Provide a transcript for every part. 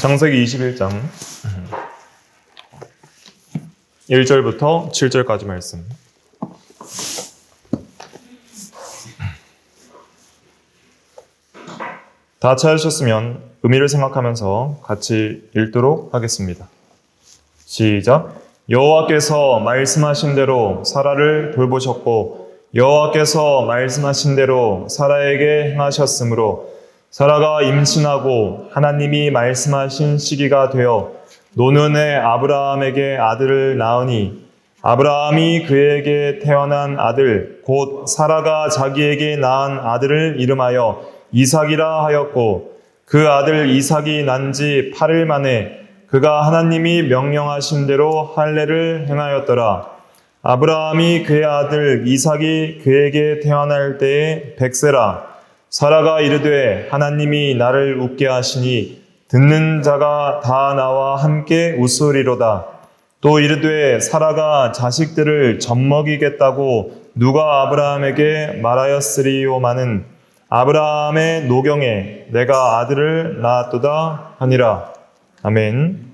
창세기 21장 1절부터 7절까지 말씀. 다 찾으셨으면 의미를 생각하면서 같이 읽도록 하겠습니다. 시작. 여호와께서 말씀하신 대로 사라를 돌보셨고 여호와께서 말씀하신 대로 사라에게 행하셨으므로 사라가 임신하고 하나님이 말씀하신 시기가 되어 노년에 아브라함에게 아들을 낳으니 아브라함이 그에게 태어난 아들 곧 사라가 자기에게 낳은 아들을 이름하여 이삭이라 하였고 그 아들 이삭이 난 지 8일 만에 그가 하나님이 명령하신 대로 할례를 행하였더라. 아브라함이 그의 아들 이삭이 그에게 태어날 때에 100세라. 사라가 이르되 하나님이 나를 웃게 하시니 듣는 자가 다 나와 함께 웃으리로다. 또 이르되 사라가 자식들을 젖먹이겠다고 누가 아브라함에게 말하였으리요마는 아브라함의 노경에 내가 아들을 낳았도다 하니라. 아멘.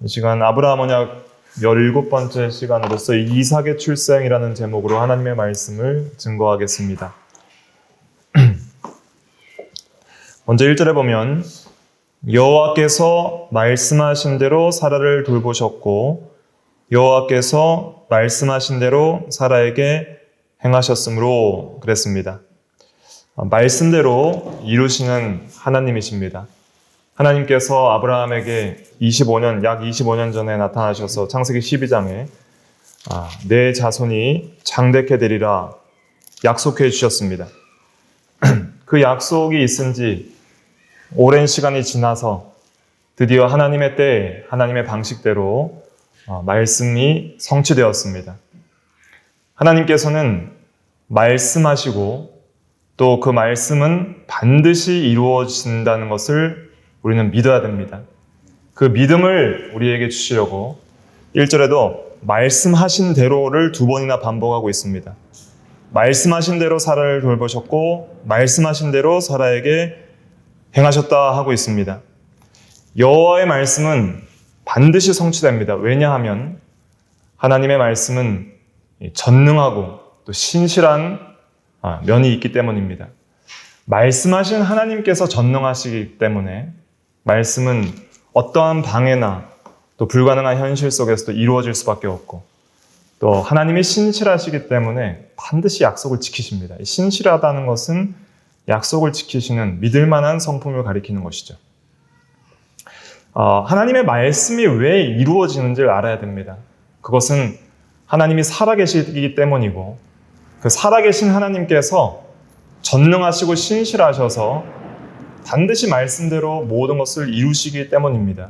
이 시간 아브라함 언약 17번째 시간으로서 이삭의 출생이라는 제목으로 하나님의 말씀을 증거하겠습니다. 먼저 1절에 보면 여호와께서 말씀하신 대로 사라를 돌보셨고 여호와께서 말씀하신 대로 사라에게 행하셨으므로 그랬습니다. 말씀대로 이루시는 하나님이십니다. 하나님께서 아브라함에게 약 25년 전에 나타나셔서 창세기 12장에 내 자손이 장대케 되리라 약속해 주셨습니다. 그 약속이 있은 지 오랜 시간이 지나서 드디어 하나님의 때에 하나님의 방식대로 말씀이 성취되었습니다. 하나님께서는 말씀하시고 또 그 말씀은 반드시 이루어진다는 것을 우리는 믿어야 됩니다. 그 믿음을 우리에게 주시려고 1절에도 말씀하신 대로를 2번이나 반복하고 있습니다. 말씀하신 대로 사라를 돌보셨고 말씀하신 대로 사라에게 행하셨다 하고 있습니다. 여호와의 말씀은 반드시 성취됩니다. 왜냐하면 하나님의 말씀은 전능하고 또 신실한 면이 있기 때문입니다. 말씀하신 하나님께서 전능하시기 때문에 말씀은 어떠한 방해나 또 불가능한 현실 속에서도 이루어질 수밖에 없고 또 하나님이 신실하시기 때문에 반드시 약속을 지키십니다. 신실하다는 것은 약속을 지키시는 믿을 만한 성품을 가리키는 것이죠. 하나님의 말씀이 왜 이루어지는지를 알아야 됩니다. 그것은 하나님이 살아계시기 때문이고 그 살아계신 하나님께서 전능하시고 신실하셔서 반드시 말씀대로 모든 것을 이루시기 때문입니다.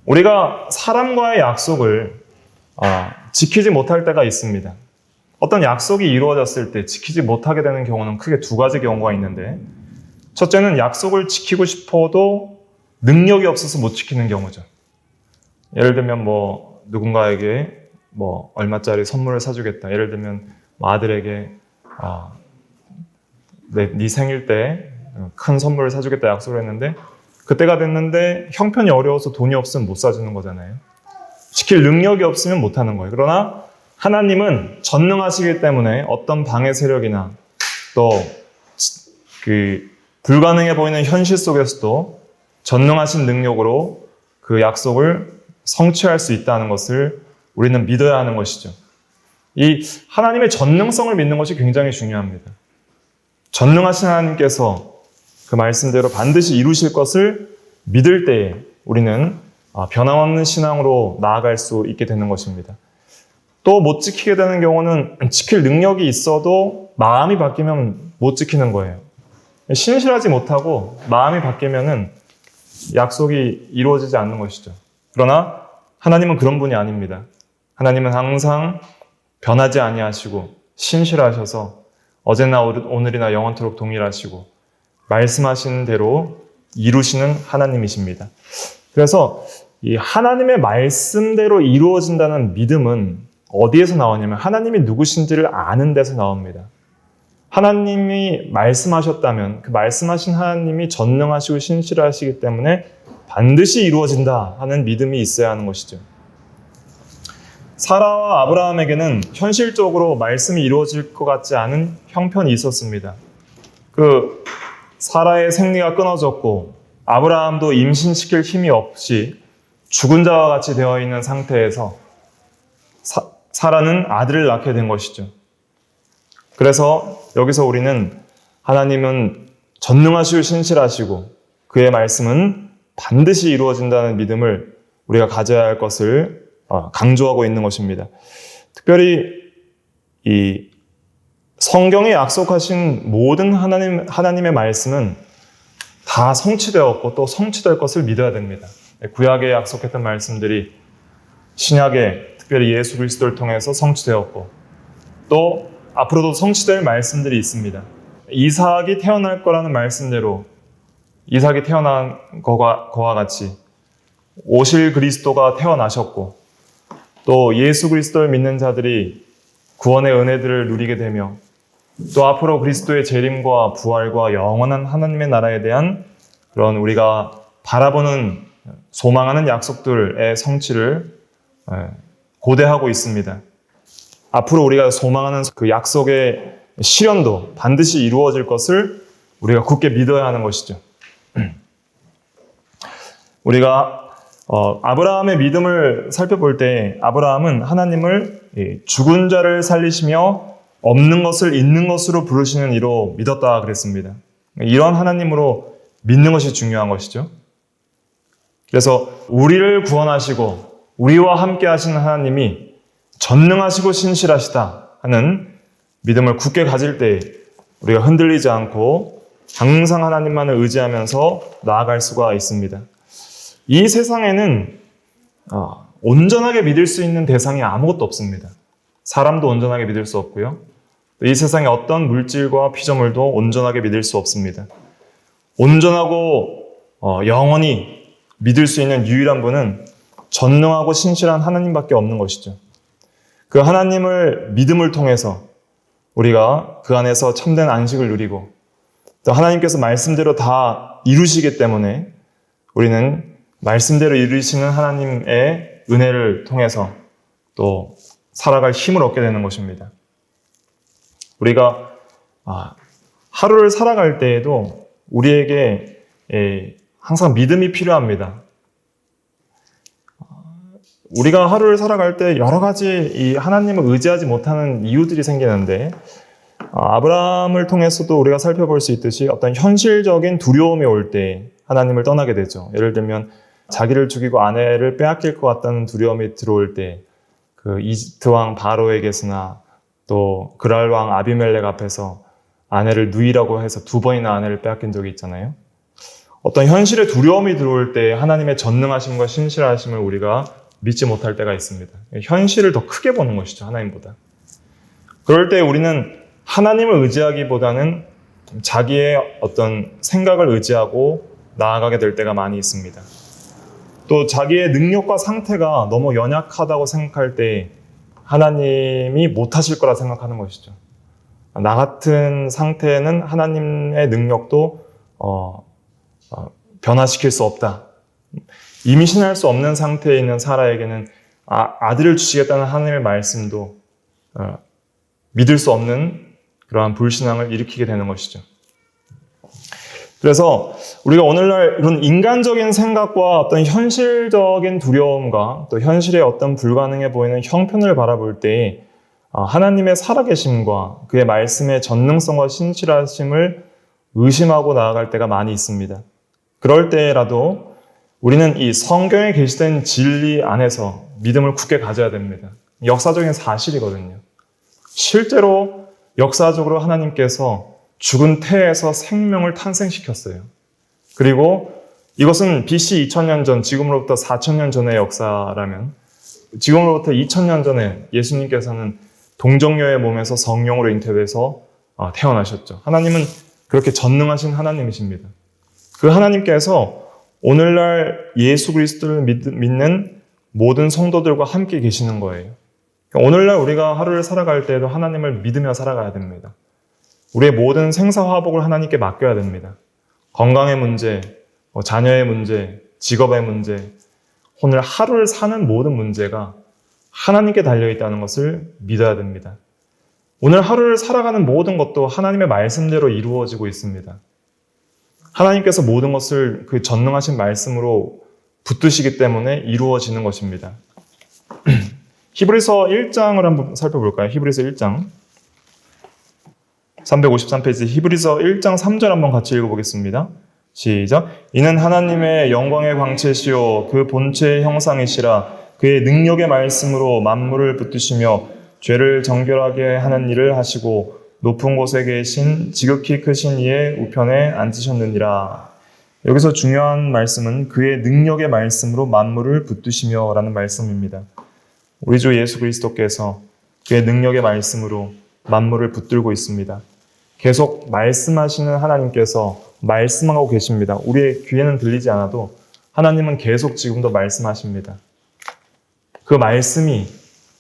우리가 사람과의 약속을 지키지 못할 때가 있습니다. 어떤 약속이 이루어졌을 때 지키지 못하게 되는 경우는 크게 2가지 경우가 있는데 첫째는 약속을 지키고 싶어도 능력이 없어서 못 지키는 경우죠. 예를 들면 누군가에게 얼마짜리 선물을 사주겠다. 예를 들면 아들에게 네 생일 때 큰 선물을 사주겠다 약속을 했는데 그때가 됐는데 형편이 어려워서 돈이 없으면 못 사주는 거잖아요. 지킬 능력이 없으면 못 하는 거예요. 그러나 하나님은 전능하시기 때문에 어떤 방해 세력이나 또 불가능해 보이는 현실 속에서도 전능하신 능력으로 그 약속을 성취할 수 있다는 것을 우리는 믿어야 하는 것이죠. 이 하나님의 전능성을 믿는 것이 굉장히 중요합니다. 전능하신 하나님께서 그 말씀대로 반드시 이루실 것을 믿을 때에 우리는 변함없는 신앙으로 나아갈 수 있게 되는 것입니다. 또 못 지키게 되는 경우는 지킬 능력이 있어도 마음이 바뀌면 못 지키는 거예요. 신실하지 못하고 마음이 바뀌면은 약속이 이루어지지 않는 것이죠. 그러나 하나님은 그런 분이 아닙니다. 하나님은 항상 변하지 아니하시고 신실하셔서 어제나 오늘이나 영원토록 동일하시고 말씀하신 대로 이루시는 하나님이십니다. 그래서 이 하나님의 말씀대로 이루어진다는 믿음은 어디에서 나오냐면 하나님이 누구신지를 아는 데서 나옵니다. 하나님이 말씀하셨다면 그 말씀하신 하나님이 전능하시고 신실하시기 때문에 반드시 이루어진다 하는 믿음이 있어야 하는 것이죠. 사라와 아브라함에게는 현실적으로 말씀이 이루어질 것 같지 않은 형편이 있었습니다. 사라의 생리가 끊어졌고 아브라함도 임신시킬 힘이 없이 죽은 자와 같이 되어 있는 상태에서 사라는 아들을 낳게 된 것이죠. 그래서 여기서 우리는 하나님은 전능하시고 신실하시고 그의 말씀은 반드시 이루어진다는 믿음을 우리가 가져야 할 것을 강조하고 있는 것입니다. 특별히 이 성경에 약속하신 모든 하나님의 말씀은 다 성취되었고 또 성취될 것을 믿어야 됩니다. 구약에 약속했던 말씀들이 신약에 특별히 예수 그리스도를 통해서 성취되었고 또 앞으로도 성취될 말씀들이 있습니다. 이삭이 태어날 거라는 말씀대로 이삭이 태어난 거와 같이 오실 그리스도가 태어나셨고 또 예수 그리스도를 믿는 자들이 구원의 은혜들을 누리게 되며 또 앞으로 그리스도의 재림과 부활과 영원한 하나님의 나라에 대한 그런 우리가 바라보는 소망하는 약속들의 성취를 고대하고 있습니다. 앞으로 우리가 소망하는 그 약속의 실현도 반드시 이루어질 것을 우리가 굳게 믿어야 하는 것이죠. 우리가 아브라함의 믿음을 살펴볼 때 아브라함은 하나님을 죽은 자를 살리시며 없는 것을 있는 것으로 부르시는 이로 믿었다 그랬습니다. 이런 하나님으로 믿는 것이 중요한 것이죠. 그래서 우리를 구원하시고 우리와 함께 하시는 하나님이 전능하시고 신실하시다 하는 믿음을 굳게 가질 때 우리가 흔들리지 않고 항상 하나님만을 의지하면서 나아갈 수가 있습니다. 이 세상에는 온전하게 믿을 수 있는 대상이 아무것도 없습니다. 사람도 온전하게 믿을 수 없고요. 이 세상의 어떤 물질과 피조물도 온전하게 믿을 수 없습니다. 온전하고 영원히 믿을 수 있는 유일한 분은 전능하고 신실한 하나님밖에 없는 것이죠. 그 하나님을 믿음을 통해서 우리가 그 안에서 참된 안식을 누리고 또 하나님께서 말씀대로 다 이루시기 때문에 우리는 말씀대로 이루시는 하나님의 은혜를 통해서 또 살아갈 힘을 얻게 되는 것입니다. 우리가 하루를 살아갈 때에도 우리에게 항상 믿음이 필요합니다. 우리가 하루를 살아갈 때 여러 가지 이 하나님을 의지하지 못하는 이유들이 생기는데 아브라함을 통해서도 우리가 살펴볼 수 있듯이 어떤 현실적인 두려움이 올 때 하나님을 떠나게 되죠. 예를 들면 자기를 죽이고 아내를 빼앗길 것 같다는 두려움이 들어올 때 그 이집트 왕 바로에게서나 또 그랄 왕 아비멜렉 앞에서 아내를 누이라고 해서 2번이나 아내를 빼앗긴 적이 있잖아요. 어떤 현실의 두려움이 들어올 때 하나님의 전능하심과 신실하심을 우리가 믿지 못할 때가 있습니다. 현실을 더 크게 보는 것이죠, 하나님보다. 그럴 때 우리는 하나님을 의지하기보다는 자기의 어떤 생각을 의지하고 나아가게 될 때가 많이 있습니다. 또 자기의 능력과 상태가 너무 연약하다고 생각할 때 하나님이 못하실 거라 생각하는 것이죠. 나 같은 상태는 하나님의 능력도 변화시킬 수 없다. 임신할 수 없는 상태에 있는 사라에게는 아들을 주시겠다는 하나님의 말씀도 믿을 수 없는 그러한 불신앙을 일으키게 되는 것이죠. 그래서 우리가 오늘날 이런 인간적인 생각과 어떤 현실적인 두려움과 또 현실의 어떤 불가능해 보이는 형편을 바라볼 때 하나님의 살아계심과 그의 말씀의 전능성과 신실하심을 의심하고 나아갈 때가 많이 있습니다. 그럴 때라도 우리는 이 성경에 게시된 진리 안에서 믿음을 굳게 가져야 됩니다. 역사적인 사실이거든요. 실제로 역사적으로 하나님께서 죽은 태에서 생명을 탄생시켰어요. 그리고 이것은 BC 2000년 전, 지금으로부터 4000년 전의 역사라면 지금으로부터 2000년 전에 예수님께서는 동정녀의 몸에서 성령으로 잉태돼서 태어나셨죠. 하나님은 그렇게 전능하신 하나님이십니다. 그 하나님께서 오늘날 예수 그리스도를 믿는 모든 성도들과 함께 계시는 거예요. 오늘날 우리가 하루를 살아갈 때에도 하나님을 믿으며 살아가야 됩니다. 우리의 모든 생사화복을 하나님께 맡겨야 됩니다. 건강의 문제, 자녀의 문제, 직업의 문제, 오늘 하루를 사는 모든 문제가 하나님께 달려있다는 것을 믿어야 됩니다. 오늘 하루를 살아가는 모든 것도 하나님의 말씀대로 이루어지고 있습니다. 하나님께서 모든 것을 그 전능하신 말씀으로 붙드시기 때문에 이루어지는 것입니다. 히브리서 1장을 한번 살펴볼까요? 히브리서 1장 353페이지 히브리서 1장 3절 한번 같이 읽어보겠습니다. 시작. 이는 하나님의 영광의 광채시요 그 본체의 형상이시라 그의 능력의 말씀으로 만물을 붙드시며 죄를 정결하게 하는 일을 하시고 높은 곳에 계신 지극히 크신 이의 우편에 앉으셨느니라. 여기서 중요한 말씀은 그의 능력의 말씀으로 만물을 붙드시며 라는 말씀입니다. 우리 주 예수 그리스도께서 그의 능력의 말씀으로 만물을 붙들고 있습니다. 계속 말씀하시는 하나님께서 말씀하고 계십니다. 우리의 귀에는 들리지 않아도 하나님은 계속 지금도 말씀하십니다. 그 말씀이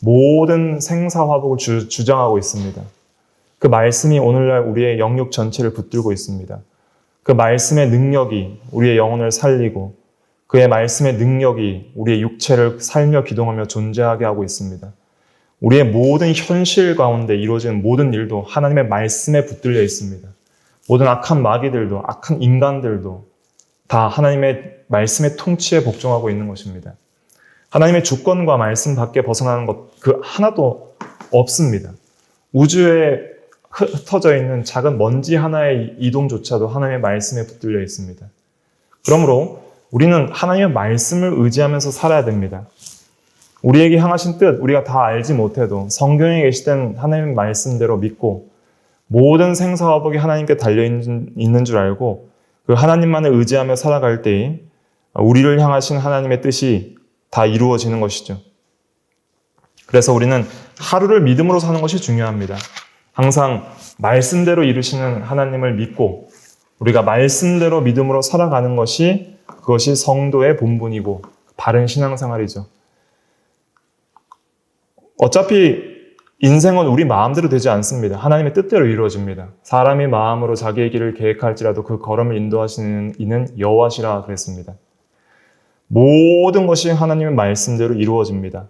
모든 생사화복을 주장하고 있습니다. 그 말씀이 오늘날 우리의 영육 전체를 붙들고 있습니다. 그 말씀의 능력이 우리의 영혼을 살리고 그의 말씀의 능력이 우리의 육체를 살며 기동하며 존재하게 하고 있습니다. 우리의 모든 현실 가운데 이루어지는 모든 일도 하나님의 말씀에 붙들려 있습니다. 모든 악한 마귀들도 악한 인간들도 다 하나님의 말씀의 통치에 복종하고 있는 것입니다. 하나님의 주권과 말씀 밖에 벗어나는 것 그 하나도 없습니다. 우주에 흩어져 있는 작은 먼지 하나의 이동조차도 하나님의 말씀에 붙들려 있습니다. 그러므로 우리는 하나님의 말씀을 의지하면서 살아야 됩니다. 우리에게 향하신 뜻 우리가 다 알지 못해도 성경에 계시된 하나님의 말씀대로 믿고 모든 생사화복이 하나님께 달려있는 줄 알고 그 하나님만을 의지하며 살아갈 때에 우리를 향하신 하나님의 뜻이 다 이루어지는 것이죠. 그래서 우리는 하루를 믿음으로 사는 것이 중요합니다. 항상 말씀대로 이루시는 하나님을 믿고 우리가 말씀대로 믿음으로 살아가는 것이 그것이 성도의 본분이고 바른 신앙생활이죠. 어차피 인생은 우리 마음대로 되지 않습니다. 하나님의 뜻대로 이루어집니다. 사람이 마음으로 자기의 길을 계획할지라도 그 걸음을 인도하시는 이는 여호와시라 그랬습니다. 모든 것이 하나님의 말씀대로 이루어집니다.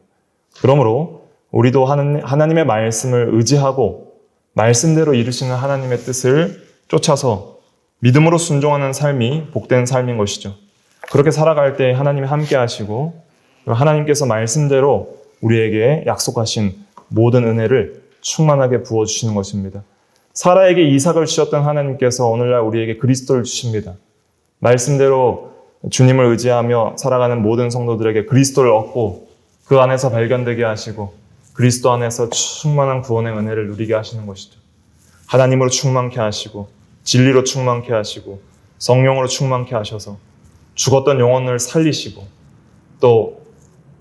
그러므로 우리도 하나님의 말씀을 의지하고 말씀대로 이루시는 하나님의 뜻을 쫓아서 믿음으로 순종하는 삶이 복된 삶인 것이죠. 그렇게 살아갈 때 하나님이 함께 하시고 하나님께서 말씀대로 우리에게 약속하신 모든 은혜를 충만하게 부어주시는 것입니다. 사라에게 이삭을 주셨던 하나님께서 오늘날 우리에게 그리스도를 주십니다. 말씀대로 주님을 의지하며 살아가는 모든 성도들에게 그리스도를 얻고 그 안에서 발견되게 하시고 그리스도 안에서 충만한 구원의 은혜를 누리게 하시는 것이죠. 하나님으로 충만케 하시고 진리로 충만케 하시고 성령으로 충만케 하셔서 죽었던 영혼을 살리시고 또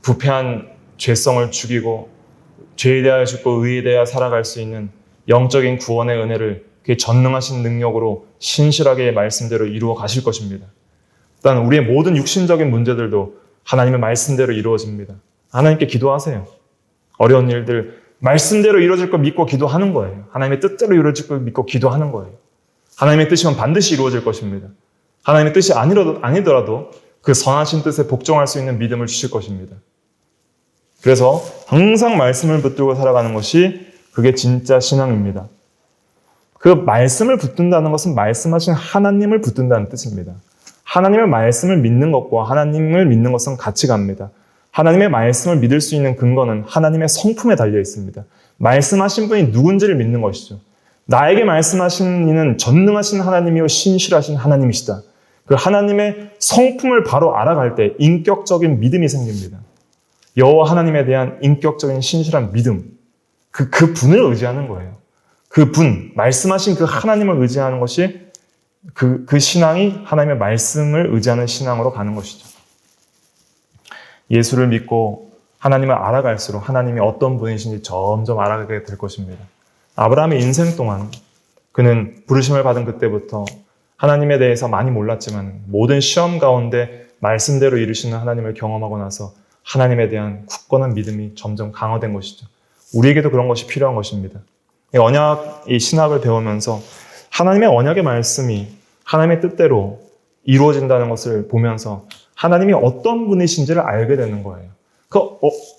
부패한 죄성을 죽이고 죄에 대하여 죽고 의에 대하여 살아갈 수 있는 영적인 구원의 은혜를 그의 전능하신 능력으로 신실하게 말씀대로 이루어 가실 것입니다. 일단 우리의 모든 육신적인 문제들도 하나님의 말씀대로 이루어집니다. 하나님께 기도하세요. 어려운 일들 말씀대로 이루어질 걸 믿고 기도하는 거예요. 하나님의 뜻대로 이루어질 걸 믿고 기도하는 거예요. 하나님의 뜻이면 반드시 이루어질 것입니다. 하나님의 뜻이 아니더라도 그 선하신 뜻에 복종할 수 있는 믿음을 주실 것입니다. 그래서 항상 말씀을 붙들고 살아가는 것이 그게 진짜 신앙입니다. 그 말씀을 붙든다는 것은 말씀하신 하나님을 붙든다는 뜻입니다. 하나님의 말씀을 믿는 것과 하나님을 믿는 것은 같이 갑니다. 하나님의 말씀을 믿을 수 있는 근거는 하나님의 성품에 달려 있습니다. 말씀하신 분이 누군지를 믿는 것이죠. 나에게 말씀하신 이는 전능하신 하나님이요 신실하신 하나님이시다. 그 하나님의 성품을 바로 알아갈 때 인격적인 믿음이 생깁니다. 여호와 하나님에 대한 인격적인 신실한 믿음, 그 분을 의지하는 거예요. 그 분, 말씀하신 그 하나님을 의지하는 것이 그 신앙이 하나님의 말씀을 의지하는 신앙으로 가는 것이죠. 예수를 믿고 하나님을 알아갈수록 하나님이 어떤 분이신지 점점 알아가게 될 것입니다. 아브라함의 인생 동안 그는 부르심을 받은 그때부터 하나님에 대해서 많이 몰랐지만 모든 시험 가운데 말씀대로 이루시는 하나님을 경험하고 나서 하나님에 대한 굳건한 믿음이 점점 강화된 것이죠. 우리에게도 그런 것이 필요한 것입니다. 이 언약, 이 신학을 배우면서 하나님의 언약의 말씀이 하나님의 뜻대로 이루어진다는 것을 보면서 하나님이 어떤 분이신지를 알게 되는 거예요. 그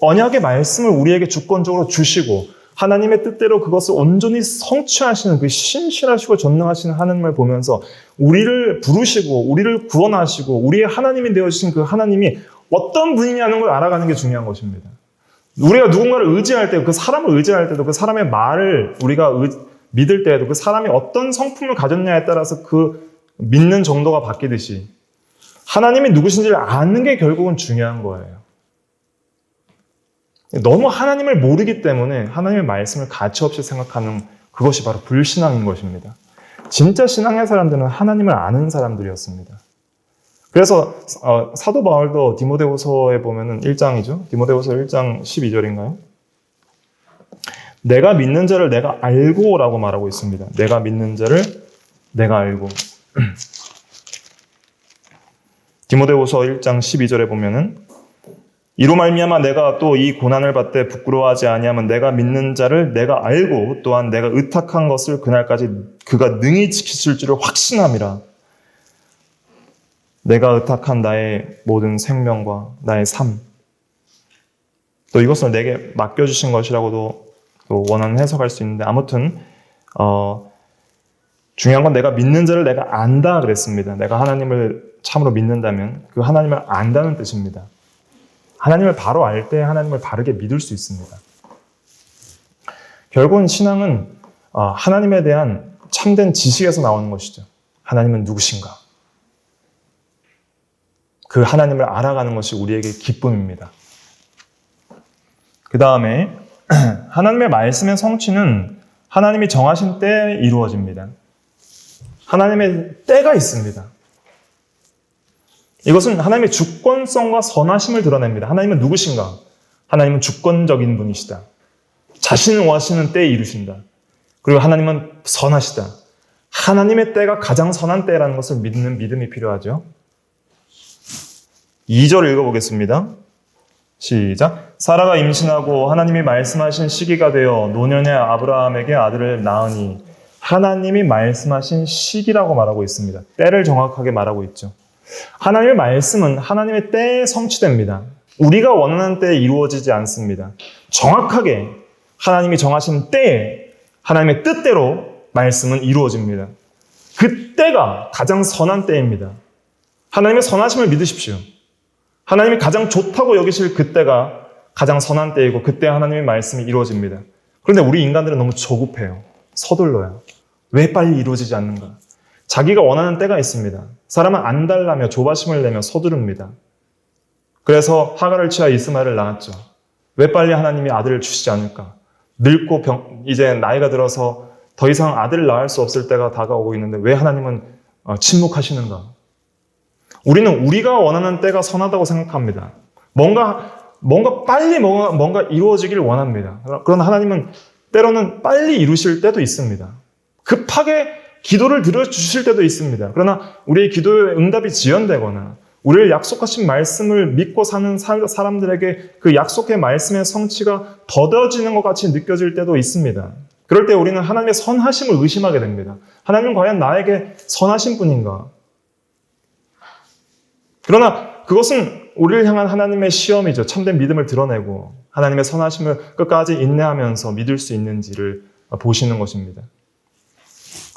언약의 말씀을 우리에게 주권적으로 주시고 하나님의 뜻대로 그것을 온전히 성취하시는 그 신실하시고 전능하시는 하나님을 보면서 우리를 부르시고 우리를 구원하시고 우리의 하나님이 되어주신 그 하나님이 어떤 분이냐는 걸 알아가는 게 중요한 것입니다. 우리가 누군가를 의지할 때, 그 사람을 의지할 때도 그 사람의 말을 우리가 믿을 때에도 그 사람이 어떤 성품을 가졌냐에 따라서 그 믿는 정도가 바뀌듯이 하나님이 누구신지를 아는 게 결국은 중요한 거예요. 너무 하나님을 모르기 때문에 하나님의 말씀을 가치없이 생각하는 그것이 바로 불신앙인 것입니다. 진짜 신앙의 사람들은 하나님을 아는 사람들이었습니다. 그래서 사도 바울도 디모데후서에 보면은 1장이죠. 디모데후서 1장 12절인가요? 내가 믿는 자를 내가 알고라고 말하고 있습니다. 내가 믿는 자를 내가 알고. 디모데후서 1장 12절에 보면은 이로 말미암아 내가 또 이 고난을 받되 부끄러워하지 아니하면 내가 믿는 자를 내가 알고 또한 내가 의탁한 것을 그날까지 그가 능히 지키실 줄을 확신함이라. 내가 의탁한 나의 모든 생명과 나의 삶, 또 이것을 내게 맡겨주신 것이라고도 또 원하는 해석할 수 있는데 아무튼 중요한 건 내가 믿는 자를 내가 안다 그랬습니다. 내가 하나님을 참으로 믿는다면 그 하나님을 안다는 뜻입니다. 하나님을 바로 알 때 하나님을 바르게 믿을 수 있습니다. 결국은 신앙은 하나님에 대한 참된 지식에서 나오는 것이죠. 하나님은 누구신가? 그 하나님을 알아가는 것이 우리에게 기쁨입니다. 그 다음에 하나님의 말씀의 성취는 하나님이 정하신 때에 이루어집니다. 하나님의 때가 있습니다. 이것은 하나님의 주권성과 선하심을 드러냅니다. 하나님은 누구신가? 하나님은 주권적인 분이시다. 자신을 원하시는 때에 이루신다. 그리고 하나님은 선하시다. 하나님의 때가 가장 선한 때라는 것을 믿는 믿음이 필요하죠. 2절 읽어보겠습니다. 시작. 사라가 임신하고 하나님이 말씀하신 시기가 되어 노년의 아브라함에게 아들을 낳으니 하나님이 말씀하신 시기라고 말하고 있습니다. 때를 정확하게 말하고 있죠. 하나님의 말씀은 하나님의 때에 성취됩니다. 우리가 원하는 때에 이루어지지 않습니다. 정확하게 하나님이 정하신 때에 하나님의 뜻대로 말씀은 이루어집니다. 그 때가 가장 선한 때입니다. 하나님의 선하심을 믿으십시오. 하나님이 가장 좋다고 여기실 그때가 가장 선한 때이고 그때 하나님의 말씀이 이루어집니다. 그런데 우리 인간들은 너무 조급해요. 서둘러요. 왜 빨리 이루어지지 않는가? 자기가 원하는 때가 있습니다. 사람은 안달나며 조바심을 내며 서두릅니다. 그래서 하갈을 취하 이스마엘을 낳았죠. 왜 빨리 하나님이 아들을 주시지 않을까? 늙고 이제 나이가 들어서 더 이상 아들을 낳을 수 없을 때가 다가오고 있는데 왜 하나님은 침묵하시는가? 우리는 우리가 원하는 때가 선하다고 생각합니다. 뭔가 빨리 뭔가 이루어지기를 원합니다. 그러나 하나님은 때로는 빨리 이루실 때도 있습니다. 급하게 기도를 들어주실 때도 있습니다. 그러나 우리의 기도의 응답이 지연되거나 우리를 약속하신 말씀을 믿고 사는 사람들에게 그 약속의 말씀의 성취가 더뎌지는 것 같이 느껴질 때도 있습니다. 그럴 때 우리는 하나님의 선하심을 의심하게 됩니다. 하나님은 과연 나에게 선하신 분인가? 그러나 그것은 우리를 향한 하나님의 시험이죠. 참된 믿음을 드러내고 하나님의 선하심을 끝까지 인내하면서 믿을 수 있는지를 보시는 것입니다.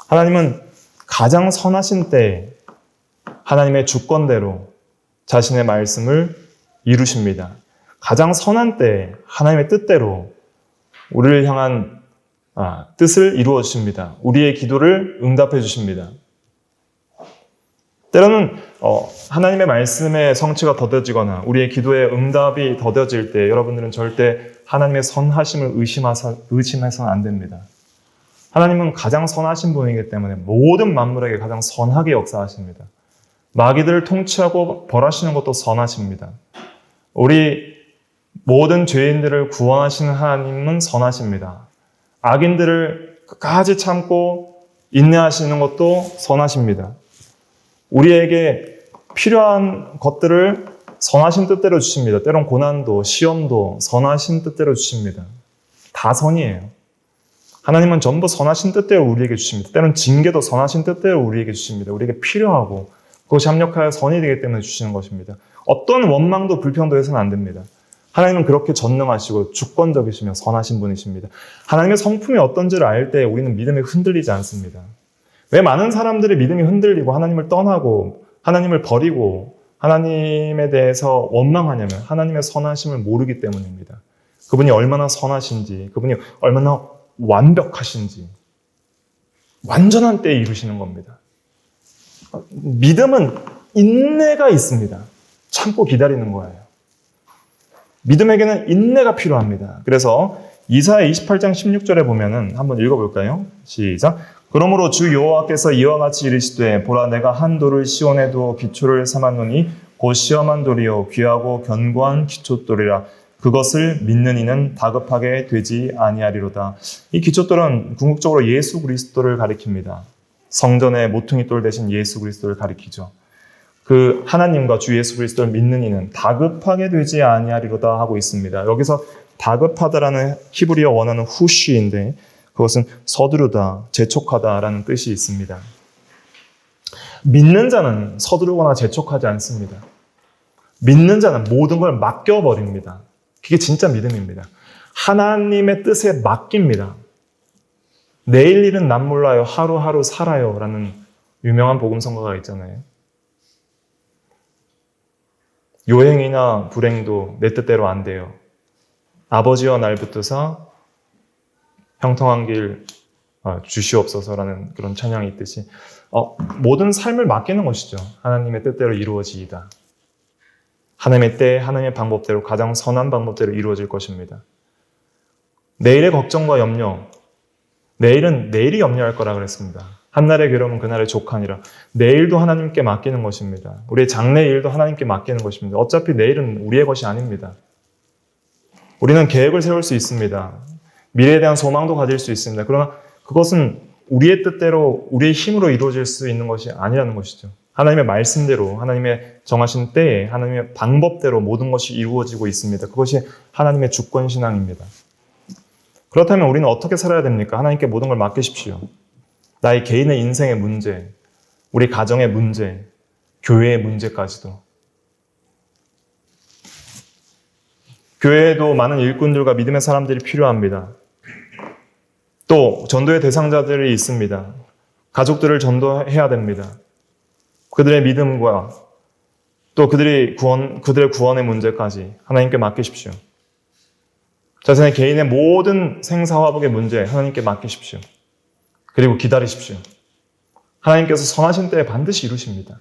하나님은 가장 선하신 때에 하나님의 주권대로 자신의 말씀을 이루십니다. 가장 선한 때에 하나님의 뜻대로 우리를 향한 뜻을 이루어 주십니다. 우리의 기도를 응답해 주십니다. 때로는 하나님의 말씀의 성취가 더뎌지거나 우리의 기도의 응답이 더뎌질 때 여러분들은 절대 하나님의 선하심을 의심해서는 안 됩니다. 하나님은 가장 선하신 분이기 때문에 모든 만물에게 가장 선하게 역사하십니다. 마귀들을 통치하고 벌하시는 것도 선하십니다. 우리 모든 죄인들을 구원하시는 하나님은 선하십니다. 악인들을 끝까지 참고 인내하시는 것도 선하십니다. 우리에게 필요한 것들을 선하신 뜻대로 주십니다. 때론 고난도, 시험도 선하신 뜻대로 주십니다. 다 선이에요. 하나님은 전부 선하신 뜻대로 우리에게 주십니다. 때로는 징계도 선하신 뜻대로 우리에게 주십니다. 우리에게 필요하고 그것이 합력하여 선이 되기 때문에 주시는 것입니다. 어떤 원망도 불평도 해서는 안 됩니다. 하나님은 그렇게 전능하시고 주권적이시며 선하신 분이십니다. 하나님의 성품이 어떤지를 알 때 우리는 믿음이 흔들리지 않습니다. 왜 많은 사람들의 믿음이 흔들리고 하나님을 떠나고 하나님을 버리고 하나님에 대해서 원망하냐면 하나님의 선하심을 모르기 때문입니다. 그분이 얼마나 선하신지, 그분이 얼마나 완벽하신지 완전한 때에 이루시는 겁니다. 믿음은 인내가 있습니다. 참고 기다리는 거예요. 믿음에게는 인내가 필요합니다. 그래서 이사야 28장 16절에 보면은 한번 읽어볼까요? 시작. 그러므로 주 여호와께서 이와 같이 이르시되 보라 내가 한 돌을 시온에 두어 기초를 삼았노니 곧 시험한 돌이요 귀하고 견고한 기초돌이라 그것을 믿는 이는 다급하게 되지 아니하리로다. 이 기초돌은 궁극적으로 예수 그리스도를 가리킵니다. 성전의 모퉁이돌 대신 예수 그리스도를 가리키죠. 그 하나님과 주 예수 그리스도를 믿는 이는 다급하게 되지 아니하리로다 하고 있습니다. 여기서 다급하다라는 히브리어 원어는 후쉬인데 그것은 서두르다, 재촉하다라는 뜻이 있습니다. 믿는 자는 서두르거나 재촉하지 않습니다. 믿는 자는 모든 걸 맡겨버립니다. 그게 진짜 믿음입니다. 하나님의 뜻에 맡깁니다. 내일 일은 난 몰라요. 하루하루 살아요. 라는 유명한 복음성가가 있잖아요. 요행이나 불행도 내 뜻대로 안 돼요. 아버지와 날 붙드사 형통한 길 주시옵소서라는 그런 찬양이 있듯이 모든 삶을 맡기는 것이죠. 하나님의 뜻대로 이루어지이다. 하나님의 때, 하나님의 방법대로 가장 선한 방법대로 이루어질 것입니다. 내일의 걱정과 염려, 내일은 내일이 염려할 거라 그랬습니다. 한날의 괴로움은 그날의 족하니라. 내일도 하나님께 맡기는 것입니다. 우리의 장래 일도 하나님께 맡기는 것입니다. 어차피 내일은 우리의 것이 아닙니다. 우리는 계획을 세울 수 있습니다. 미래에 대한 소망도 가질 수 있습니다. 그러나 그것은 우리의 뜻대로, 우리의 힘으로 이루어질 수 있는 것이 아니라는 것이죠. 하나님의 말씀대로, 하나님의 정하신 때에, 하나님의 방법대로 모든 것이 이루어지고 있습니다. 그것이 하나님의 주권신앙입니다. 그렇다면 우리는 어떻게 살아야 됩니까? 하나님께 모든 걸 맡기십시오. 나의 개인의 인생의 문제, 우리 가정의 문제, 교회의 문제까지도. 교회에도 많은 일꾼들과 믿음의 사람들이 필요합니다. 또 전도의 대상자들이 있습니다. 가족들을 전도해야 됩니다. 그들의 믿음과 또 그들의 구원의 문제까지 하나님께 맡기십시오. 자신의 개인의 모든 생사화복의 문제 하나님께 맡기십시오. 그리고 기다리십시오. 하나님께서 선하신 때에 반드시 이루십니다.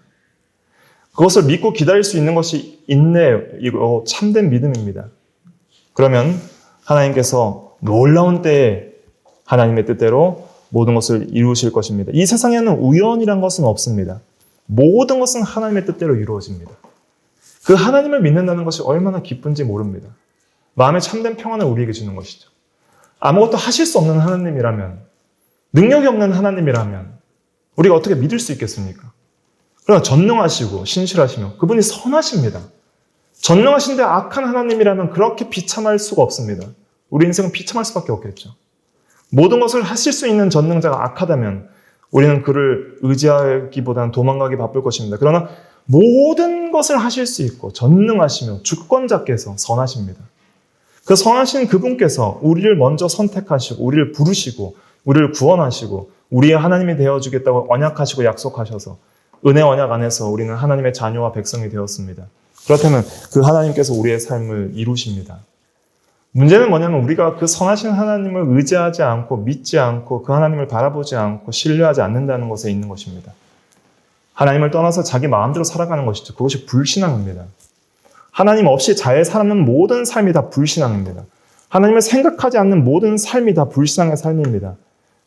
그것을 믿고 기다릴 수 있는 것이 인내이고 참된 믿음입니다. 그러면 하나님께서 놀라운 때에 하나님의 뜻대로 모든 것을 이루실 것입니다. 이 세상에는 우연이란 것은 없습니다. 모든 것은 하나님의 뜻대로 이루어집니다. 그 하나님을 믿는다는 것이 얼마나 기쁜지 모릅니다. 마음의 참된 평안을 우리에게 주는 것이죠. 아무것도 하실 수 없는 하나님이라면, 능력이 없는 하나님이라면 우리가 어떻게 믿을 수 있겠습니까? 그러나 전능하시고 신실하시며 그분이 선하십니다. 전능하신데 악한 하나님이라면 그렇게 비참할 수가 없습니다. 우리 인생은 비참할 수밖에 없겠죠. 모든 것을 하실 수 있는 전능자가 악하다면 우리는 그를 의지하기보다는 도망가기 바쁠 것입니다. 그러나 모든 것을 하실 수 있고 전능하시며 주권자께서 선하십니다. 그 선하신 그분께서 우리를 먼저 선택하시고 우리를 부르시고 우리를 구원하시고 우리의 하나님이 되어주겠다고 언약하시고 약속하셔서 은혜 언약 안에서 우리는 하나님의 자녀와 백성이 되었습니다. 그렇다면 그 하나님께서 우리의 삶을 이루십니다. 문제는 뭐냐면 우리가 그 선하신 하나님을 의지하지 않고 믿지 않고 그 하나님을 바라보지 않고 신뢰하지 않는다는 것에 있는 것입니다. 하나님을 떠나서 자기 마음대로 살아가는 것이죠. 그것이 불신앙입니다. 하나님 없이 잘 사는 모든 삶이 다 불신앙입니다. 하나님을 생각하지 않는 모든 삶이 다 불신앙의 삶입니다.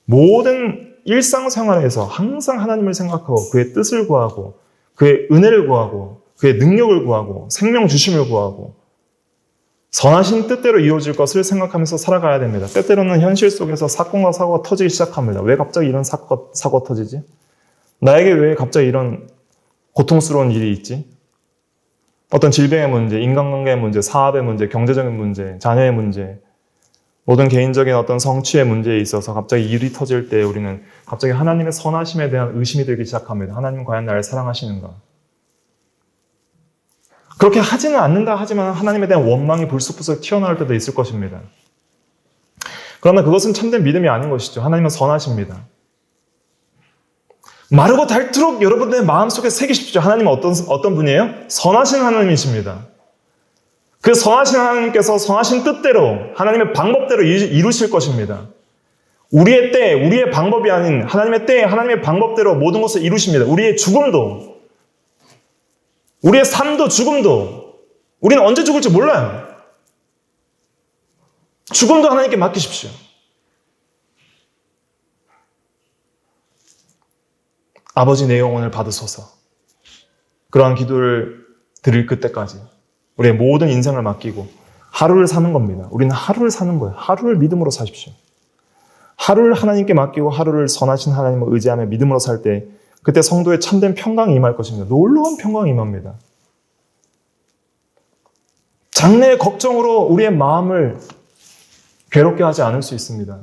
모든 일상생활에서 항상 하나님을 생각하고 그의 뜻을 구하고 그의 은혜를 구하고 그의 능력을 구하고 생명 주심을 구하고 선하신 뜻대로 이루어질 것을 생각하면서 살아가야 됩니다. 때때로는 현실 속에서 사건과 사고가 터지기 시작합니다. 왜 갑자기 이런 사고가 터지지? 나에게 왜 갑자기 이런 고통스러운 일이 있지? 어떤 질병의 문제, 인간관계의 문제, 사업의 문제, 경제적인 문제, 자녀의 문제 모든 개인적인 어떤 성취의 문제에 있어서 갑자기 일이 터질 때 우리는 갑자기 하나님의 선하심에 대한 의심이 들기 시작합니다. 하나님 과연 나를 사랑하시는가? 그렇게 하지는 않는다 하지만 하나님에 대한 원망이 불쑥불쑥 튀어나올 때도 있을 것입니다. 그러나 그것은 참된 믿음이 아닌 것이죠. 하나님은 선하십니다. 마르고 닳도록 여러분들의 마음속에 새기십시오. 하나님은 어떤 분이에요? 선하신 하나님이십니다. 그 선하신 하나님께서 선하신 뜻대로 하나님의 방법대로 이루실 것입니다. 우리의 때, 우리의 방법이 아닌 하나님의 때, 하나님의 방법대로 모든 것을 이루십니다. 우리의 죽음도, 우리의 삶도 죽음도 우리는 언제 죽을지 몰라요. 죽음도 하나님께 맡기십시오. 아버지 내 영혼을 받으소서. 그러한 기도를 드릴 그때까지 우리의 모든 인생을 맡기고 하루를 사는 겁니다. 우리는 하루를 사는 거예요. 하루를 믿음으로 사십시오. 하루를 하나님께 맡기고 하루를 선하신 하나님을 의지하며 믿음으로 살 때 그때 성도의 참된 평강이 임할 것입니다. 놀라운 평강이 임합니다. 장래의 걱정으로 우리의 마음을 괴롭게 하지 않을 수 있습니다.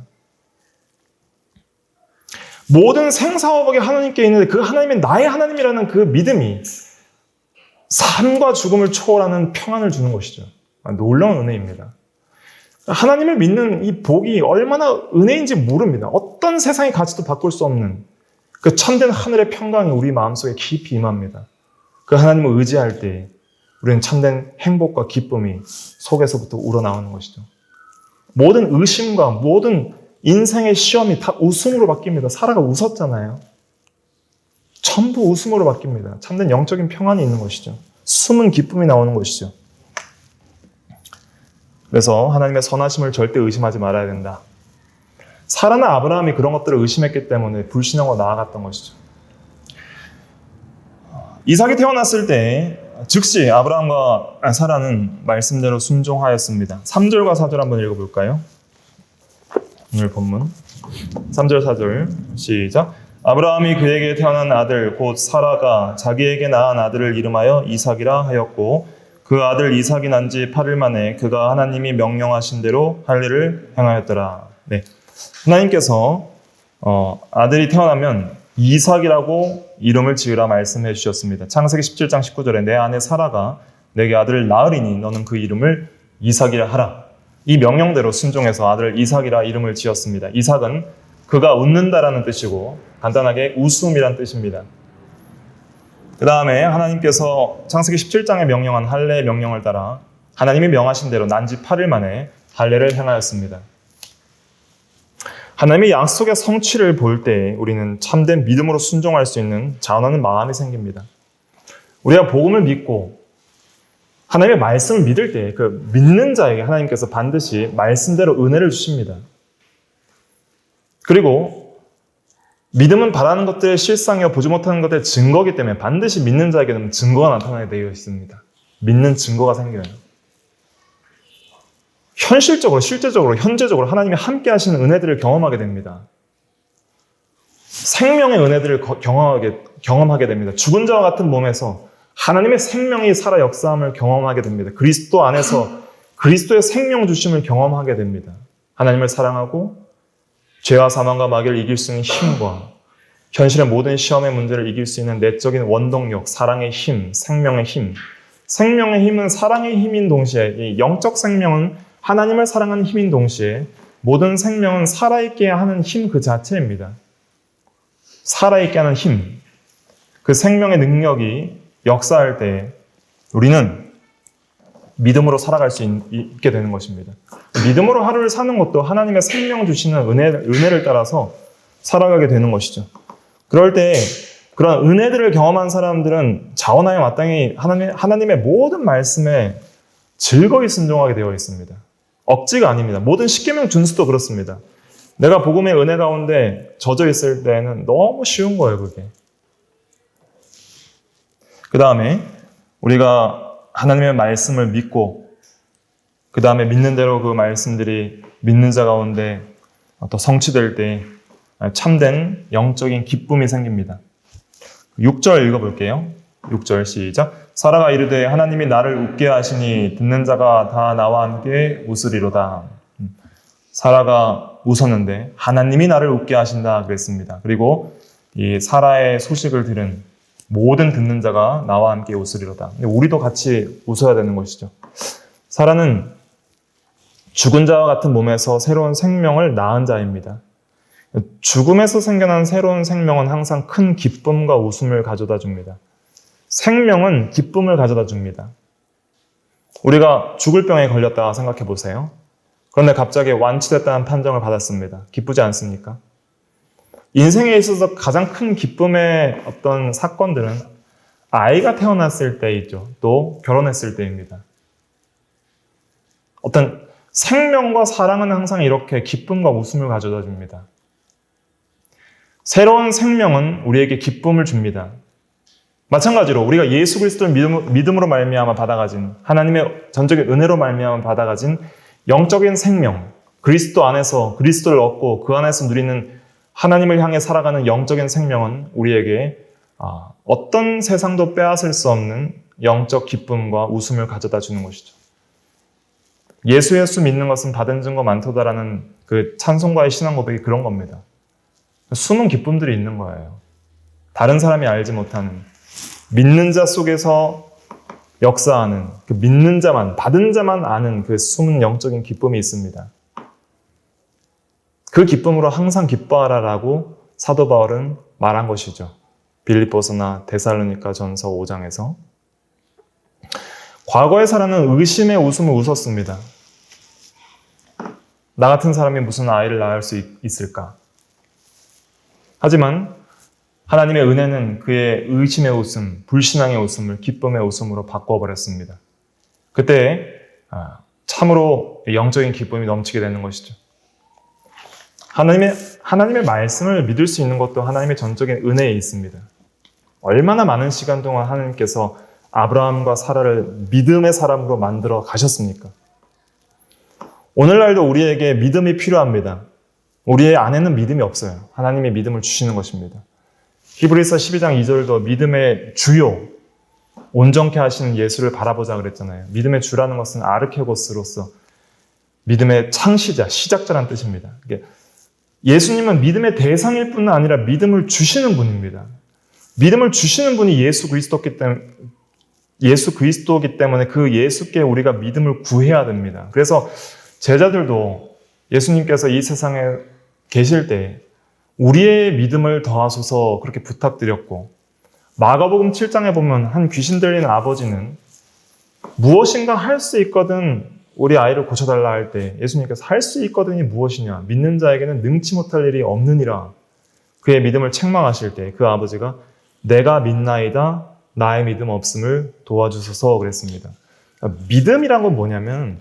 모든 생사화복이 하나님께 있는데 그 하나님이 나의 하나님이라는 그 믿음이 삶과 죽음을 초월하는 평안을 주는 것이죠. 놀라운 은혜입니다. 하나님을 믿는 이 복이 얼마나 은혜인지 모릅니다. 어떤 세상의 가치도 바꿀 수 없는 그 참된 하늘의 평강이 우리 마음속에 깊이 임합니다. 그 하나님을 의지할 때 우리는 참된 행복과 기쁨이 속에서부터 우러나오는 것이죠. 모든 의심과 모든 인생의 시험이 다 웃음으로 바뀝니다. 사라가 웃었잖아요. 전부 웃음으로 바뀝니다. 참된 영적인 평안이 있는 것이죠. 숨은 기쁨이 나오는 것이죠. 그래서 하나님의 선하심을 절대 의심하지 말아야 된다. 사라나 아브라함이 그런 것들을 의심했기 때문에 불신앙으로 나아갔던 것이죠. 이삭이 태어났을 때 즉시 아브라함과 사라는 말씀대로 순종하였습니다. 3절과 4절 한번 읽어볼까요? 오늘 본문 3절 4절 시작. 아브라함이 그에게 태어난 아들 곧 사라가 자기에게 낳은 아들을 이름하여 이삭이라 하였고 그 아들 이삭이 난 지 8일 만에 그가 하나님이 명령하신 대로 할 일을 행하였더라. 네. 하나님께서 아들이 태어나면 이삭이라고 이름을 지으라 말씀해 주셨습니다. 창세기 17장 19절에 내 아내 사라가 내게 아들을 낳으리니 너는 그 이름을 이삭이라 하라. 이 명령대로 순종해서 아들을 이삭이라 이름을 지었습니다. 이삭은 그가 웃는다라는 뜻이고 간단하게 웃음이란 뜻입니다. 그 다음에 하나님께서 창세기 17장에 명령한 할례의 명령을 따라 하나님이 명하신 대로 난 지 8일 만에 할례를 행하였습니다. 하나님의 약속의 성취를 볼 때 우리는 참된 믿음으로 순종할 수 있는 자원하는 마음이 생깁니다. 우리가 복음을 믿고 하나님의 말씀을 믿을 때 그 믿는 자에게 하나님께서 반드시 말씀대로 은혜를 주십니다. 그리고 믿음은 바라는 것들의 실상이요 보지 못하는 것들의 증거이기 때문에 반드시 믿는 자에게는 증거가 나타나게 되어 있습니다. 믿는 증거가 생겨요. 현실적으로, 실제적으로, 현재적으로 하나님이 함께 하시는 은혜들을 경험하게 됩니다. 생명의 은혜들을 경험하게 됩니다. 죽은 자와 같은 몸에서 하나님의 생명이 살아 역사함을 경험하게 됩니다. 그리스도 안에서 그리스도의 생명 주심을 경험하게 됩니다. 하나님을 사랑하고 죄와 사망과 마귀를 이길 수 있는 힘과 현실의 모든 시험의 문제를 이길 수 있는 내적인 원동력, 사랑의 힘, 생명의 힘. 생명의 힘은 사랑의 힘인 동시에 이 영적 생명은 하나님을 사랑하는 힘인 동시에 모든 생명은 살아있게 하는 힘 그 자체입니다. 살아있게 하는 힘, 그 생명의 능력이 역사할 때 우리는 믿음으로 살아갈 수 있게 되는 것입니다. 믿음으로 하루를 사는 것도 하나님의 생명 주시는 은혜를 따라서 살아가게 되는 것이죠. 그럴 때 그런 은혜들을 경험한 사람들은 자원하여 마땅히 하나님의 모든 말씀에 즐거이 순종하게 되어 있습니다. 억지가 아닙니다. 모든 십계명 준수도 그렇습니다. 내가 복음의 은혜 가운데 젖어 있을 때는 너무 쉬운 거예요, 그게. 그 다음에 우리가 하나님의 말씀을 믿고 그 다음에 믿는 대로 그 말씀들이 믿는 자 가운데 또 성취될 때 참된 영적인 기쁨이 생깁니다. 6절 읽어볼게요. 6절 시작. 사라가 이르되 하나님이 나를 웃게 하시니 듣는 자가 다 나와 함께 웃으리로다. 사라가 웃었는데 하나님이 나를 웃게 하신다 그랬습니다. 그리고 이 사라의 소식을 들은 모든 듣는 자가 나와 함께 웃으리로다. 근데 우리도 같이 웃어야 되는 것이죠. 사라는 죽은 자와 같은 몸에서 새로운 생명을 낳은 자입니다. 죽음에서 생겨난 새로운 생명은 항상 큰 기쁨과 웃음을 가져다 줍니다. 생명은 기쁨을 가져다 줍니다. 우리가 죽을 병에 걸렸다 생각해 보세요. 그런데 갑자기 완치됐다는 판정을 받았습니다. 기쁘지 않습니까? 인생에 있어서 가장 큰 기쁨의 어떤 사건들은 아이가 태어났을 때이죠. 또 결혼했을 때입니다. 어떤 생명과 사랑은 항상 이렇게 기쁨과 웃음을 가져다 줍니다. 새로운 생명은 우리에게 기쁨을 줍니다. 마찬가지로 우리가 예수 그리스도를 믿음으로 말미암아 받아가진 하나님의 전적인 은혜로 말미암아 받아가진 영적인 생명, 그리스도 안에서 그리스도를 얻고 그 안에서 누리는 하나님을 향해 살아가는 영적인 생명은 우리에게 어떤 세상도 빼앗을 수 없는 영적 기쁨과 웃음을 가져다 주는 것이죠. 예수 믿는 것은 받은 증거 많도다라는 그 찬송가의 신앙 고백이 그런 겁니다. 숨은 기쁨들이 있는 거예요. 다른 사람이 알지 못하는 믿는 자 속에서 역사하는 그 믿는 자만, 받은 자만 아는 그 숨은 영적인 기쁨이 있습니다. 그 기쁨으로 항상 기뻐하라라고 사도 바울은 말한 것이죠. 빌립보서나 데살로니가 전서 5장에서. 과거의 사람은 의심의 웃음을 웃었습니다. 나 같은 사람이 무슨 아이를 낳을 수 있을까? 하지만 하나님의 은혜는 그의 의심의 웃음, 불신앙의 웃음을 기쁨의 웃음으로 바꿔버렸습니다. 그때 참으로 영적인 기쁨이 넘치게 되는 것이죠. 하나님의 말씀을 믿을 수 있는 것도 하나님의 전적인 은혜에 있습니다. 얼마나 많은 시간 동안 하나님께서 아브라함과 사라를 믿음의 사람으로 만들어 가셨습니까? 오늘날도 우리에게 믿음이 필요합니다. 우리의 안에는 믿음이 없어요. 하나님의 믿음을 주시는 것입니다. 히브리서 12장 2절도 믿음의 주요, 온전케 하시는 예수를 바라보자 그랬잖아요. 믿음의 주라는 것은 아르케고스로서 믿음의 창시자, 시작자라는 뜻입니다. 예수님은 믿음의 대상일 뿐 아니라 믿음을 주시는 분입니다. 믿음을 주시는 분이 예수 그리스도이기 때문에 그 예수께 우리가 믿음을 구해야 됩니다. 그래서 제자들도 예수님께서 이 세상에 계실 때 우리의 믿음을 더하소서 그렇게 부탁드렸고, 마가복음 7장에 보면 한 귀신 들리는 아버지는 무엇인가 할 수 있거든 우리 아이를 고쳐달라 할 때 예수님께서 할 수 있거든이 무엇이냐, 믿는 자에게는 능치 못할 일이 없느니라 그의 믿음을 책망하실 때 그 아버지가 내가 믿나이다 나의 믿음 없음을 도와주소서 그랬습니다. 그러니까 믿음이란 건 뭐냐면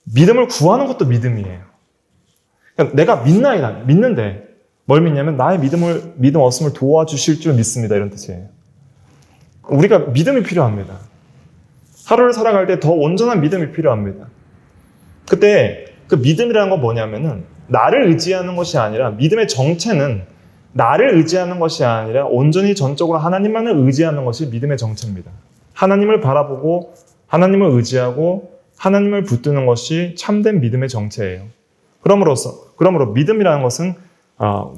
믿음을 구하는 것도 믿음이에요. 그러니까 내가 믿나이다, 믿는데 뭘 믿냐면 나의 믿음 없음을 도와주실 줄 믿습니다, 이런 뜻이에요. 우리가 믿음이 필요합니다. 하루를 살아갈 때 더 온전한 믿음이 필요합니다. 그때 그 믿음이라는 건 뭐냐면은 나를 의지하는 것이 아니라, 믿음의 정체는 나를 의지하는 것이 아니라 온전히 전적으로 하나님만을 의지하는 것이 믿음의 정체입니다. 하나님을 바라보고 하나님을 의지하고 하나님을 붙드는 것이 참된 믿음의 정체예요. 그러므로 믿음이라는 것은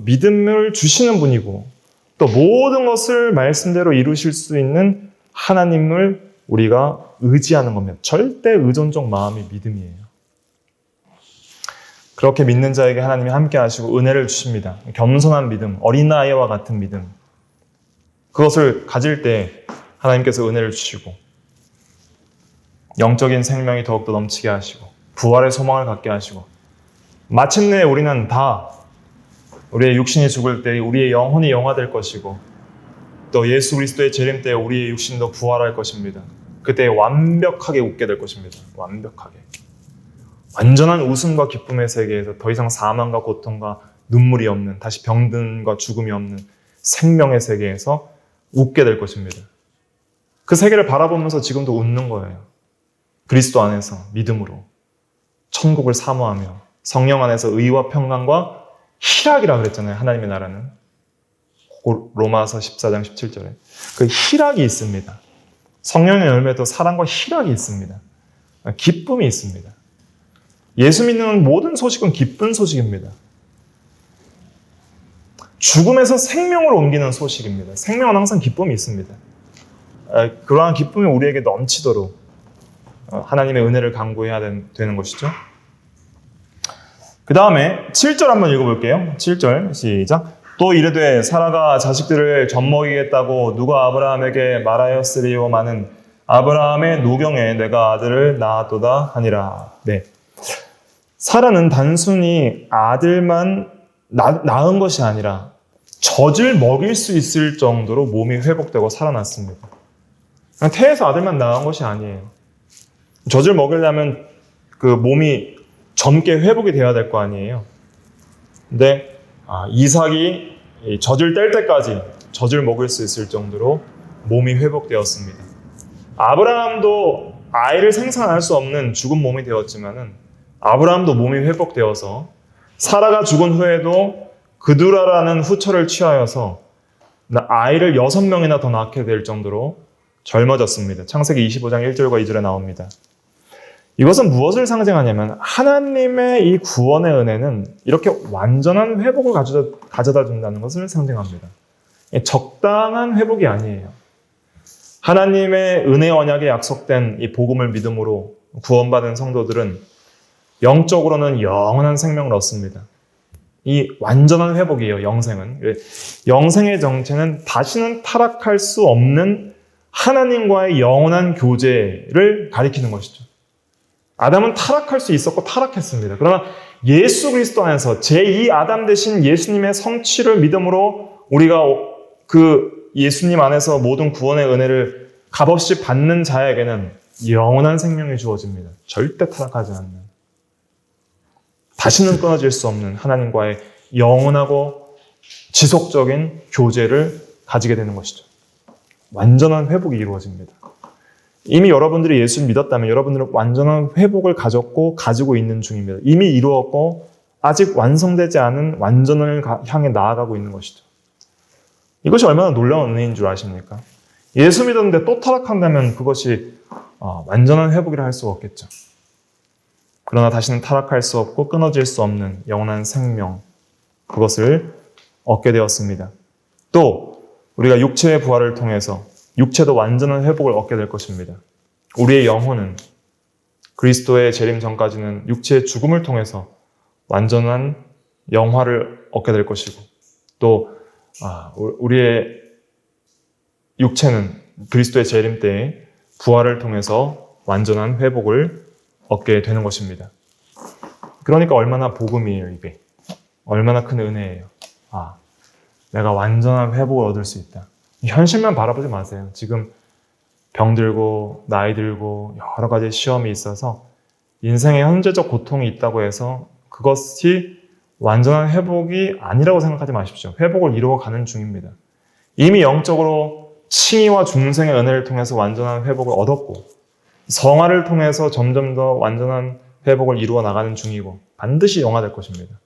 믿음을 주시는 분이고 또 모든 것을 말씀대로 이루실 수 있는 하나님을 우리가 의지하는 겁니다. 절대 의존적 마음이 믿음이에요. 그렇게 믿는 자에게 하나님이 함께 하시고 은혜를 주십니다. 겸손한 믿음, 어린아이와 같은 믿음. 그것을 가질 때 하나님께서 은혜를 주시고 영적인 생명이 더욱더 넘치게 하시고 부활의 소망을 갖게 하시고 마침내 우리는 다 우리의 육신이 죽을 때 우리의 영혼이 영화될 것이고 또 예수 그리스도의 재림 때 우리의 육신도 부활할 것입니다. 그때 완벽하게 웃게 될 것입니다. 완벽하게. 완전한 웃음과 기쁨의 세계에서 더 이상 사망과 고통과 눈물이 없는, 다시 병든과 죽음이 없는 생명의 세계에서 웃게 될 것입니다. 그 세계를 바라보면서 지금도 웃는 거예요. 그리스도 안에서 믿음으로 천국을 사모하며 성령 안에서 의와 평강과 희락이라 그랬잖아요. 하나님의 나라는. 로마서 14장 17절에. 그 희락이 있습니다. 성령의 열매도 사랑과 희락이 있습니다. 기쁨이 있습니다. 예수 믿는 모든 소식은 기쁜 소식입니다. 죽음에서 생명으로 옮기는 소식입니다. 생명은 항상 기쁨이 있습니다. 그러한 기쁨이 우리에게 넘치도록 하나님의 은혜를 간구해야 되는 것이죠. 그 다음에 7절 한번 읽어볼게요. 7절 시작. 또 이르되 사라가 자식들을 젖먹이겠다고 누가 아브라함에게 말하였으리오마는 아브라함의 노경에 내가 아들을 낳았도다 하니라. 네. 사라는 단순히 아들만 낳은 것이 아니라 젖을 먹일 수 있을 정도로 몸이 회복되고 살아났습니다. 그냥 태에서 아들만 낳은 것이 아니에요. 젖을 먹이려면 그 몸이 젊게 회복이 되어야 될 거 아니에요. 근데 이삭이 젖을 뗄 때까지 젖을 먹을 수 있을 정도로 몸이 회복되었습니다. 아브라함도 아이를 생산할 수 없는 죽은 몸이 되었지만은 아브라함도 몸이 회복되어서 사라가 죽은 후에도 그두라라는 후처를 취하여서 아이를 6명이나 더 낳게 될 정도로 젊어졌습니다. 창세기 25장 1절과 2절에 나옵니다. 이것은 무엇을 상징하냐면 하나님의 이 구원의 은혜는 이렇게 완전한 회복을 가져다 준다는 것을 상징합니다. 적당한 회복이 아니에요. 하나님의 은혜 언약에 약속된 이 복음을 믿음으로 구원받은 성도들은 영적으로는 영원한 생명을 얻습니다. 이 완전한 회복이에요, 영생은. 영생의 정체는 다시는 타락할 수 없는 하나님과의 영원한 교제를 가리키는 것이죠. 아담은 타락할 수 있었고 타락했습니다. 그러나 예수 그리스도 안에서 제2 아담 대신 예수님의 성취를 믿음으로 우리가 그 예수님 안에서 모든 구원의 은혜를 값없이 받는 자에게는 영원한 생명이 주어집니다. 절대 타락하지 않는. 다시는 끊어질 수 없는 하나님과의 영원하고 지속적인 교제를 가지게 되는 것이죠. 완전한 회복이 이루어집니다. 이미 여러분들이 예수를 믿었다면 여러분들은 완전한 회복을 가지고 있는 중입니다. 이미 이루었고 아직 완성되지 않은 완전을 향해 나아가고 있는 것이죠. 이것이 얼마나 놀라운 은혜인 줄 아십니까? 예수 믿었는데 또 타락한다면 그것이 완전한 회복이라 할 수가 없겠죠. 그러나 다시는 타락할 수 없고 끊어질 수 없는 영원한 생명, 그것을 얻게 되었습니다. 또 우리가 육체의 부활을 통해서 육체도 완전한 회복을 얻게 될 것입니다. 우리의 영혼은 그리스도의 재림 전까지는 육체의 죽음을 통해서 완전한 영화를 얻게 될 것이고, 또 우리의 육체는 그리스도의 재림 때에 부활을 통해서 완전한 회복을 얻게 되는 것입니다. 그러니까 얼마나 복음이에요, 이게. 얼마나 큰 은혜예요. 내가 완전한 회복을 얻을 수 있다. 현실만 바라보지 마세요. 지금 병들고 나이 들고 여러 가지 시험이 있어서 인생에 현재적 고통이 있다고 해서 그것이 완전한 회복이 아니라고 생각하지 마십시오. 회복을 이루어가는 중입니다. 이미 영적으로 칭의와 중생의 은혜를 통해서 완전한 회복을 얻었고 성화를 통해서 점점 더 완전한 회복을 이루어 나가는 중이고 반드시 영화될 것입니다.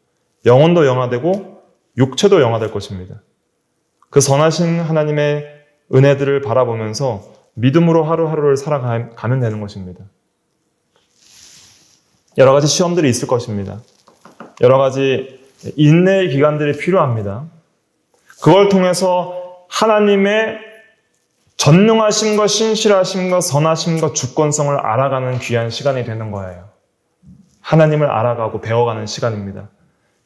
영혼도 영화되고 육체도 영화될 것입니다. 그 선하신 하나님의 은혜들을 바라보면서 믿음으로 하루하루를 살아가면 되는 것입니다. 여러 가지 시험들이 있을 것입니다. 여러 가지 인내의 기간들이 필요합니다. 그걸 통해서 하나님의 전능하심과 신실하심과 선하심과 주권성을 알아가는 귀한 시간이 되는 거예요. 하나님을 알아가고 배워가는 시간입니다.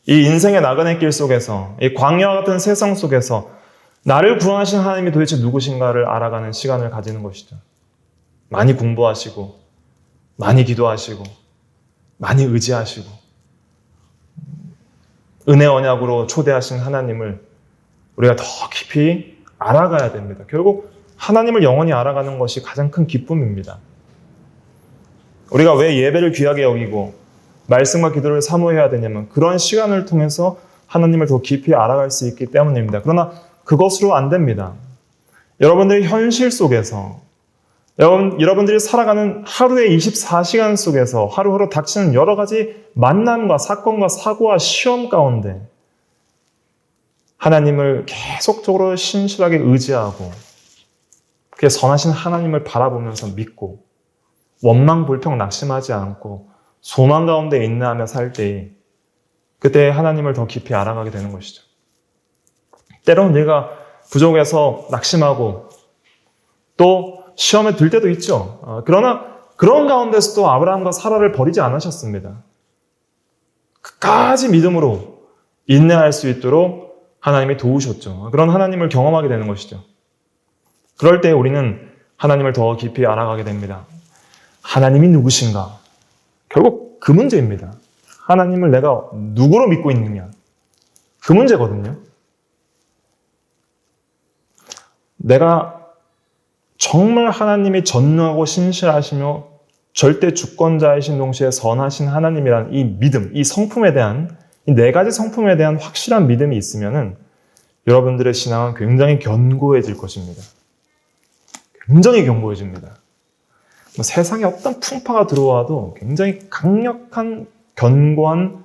이 인생의 나그네 길 속에서, 이 광야와 같은 세상 속에서 나를 구원하신 하나님이 도대체 누구신가를 알아가는 시간을 가지는 것이죠. 많이 공부하시고, 많이 기도하시고, 많이 의지하시고, 은혜 언약으로 초대하신 하나님을 우리가 더 깊이 알아가야 됩니다. 결국 하나님을 영원히 알아가는 것이 가장 큰 기쁨입니다. 우리가 왜 예배를 귀하게 여기고 말씀과 기도를 사모해야 되냐면 그런 시간을 통해서 하나님을 더 깊이 알아갈 수 있기 때문입니다. 그러나 그것으로 안 됩니다. 여러분들의 현실 속에서, 여러분들이 살아가는 하루의 24시간 속에서 하루하루 닥치는 여러 가지 만남과 사건과 사고와 시험 가운데 하나님을 계속적으로 신실하게 의지하고 그의 선하신 하나님을 바라보면서 믿고 원망 불평 낙심하지 않고 소망 가운데 인내하며 살 때 그때 하나님을 더 깊이 알아가게 되는 것이죠. 때로는 우리가 부족해서 낙심하고 또 시험에 들 때도 있죠. 그러나 그런 가운데서도 아브라함과 사라를 버리지 않으셨습니다. 끝까지 믿음으로 인내할 수 있도록 하나님이 도우셨죠. 그런 하나님을 경험하게 되는 것이죠. 그럴 때 우리는 하나님을 더 깊이 알아가게 됩니다. 하나님이 누구신가? 결국 그 문제입니다. 하나님을 내가 누구로 믿고 있느냐? 그 문제거든요. 내가 정말 하나님이 전능하고 신실하시며 절대 주권자이신 동시에 선하신 하나님이란 이 믿음, 이 성품에 대한, 이 네 가지 성품에 대한 확실한 믿음이 있으면은 여러분들의 신앙은 굉장히 견고해질 것입니다. 굉장히 견고해집니다. 세상에 어떤 풍파가 들어와도 굉장히 강력한 견고한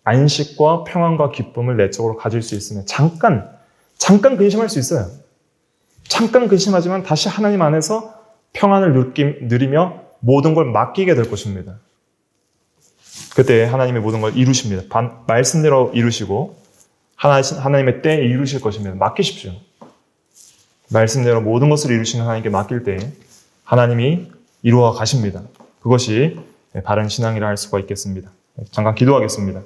안식과 평안과 기쁨을 내적으로 가질 수 있으면 잠깐 근심할 수 있어요. 잠깐 근심하지만 다시 하나님 안에서 평안을 누리며 모든 걸 맡기게 될 것입니다. 그때 하나님의 모든 걸 이루십니다. 말씀대로 이루시고 하나님의 때에 이루실 것입니다. 맡기십시오. 말씀대로 모든 것을 이루시는 하나님께 맡길 때 하나님이 이루어 가십니다. 그것이 바른 신앙이라 할 수가 있겠습니다. 잠깐 기도하겠습니다.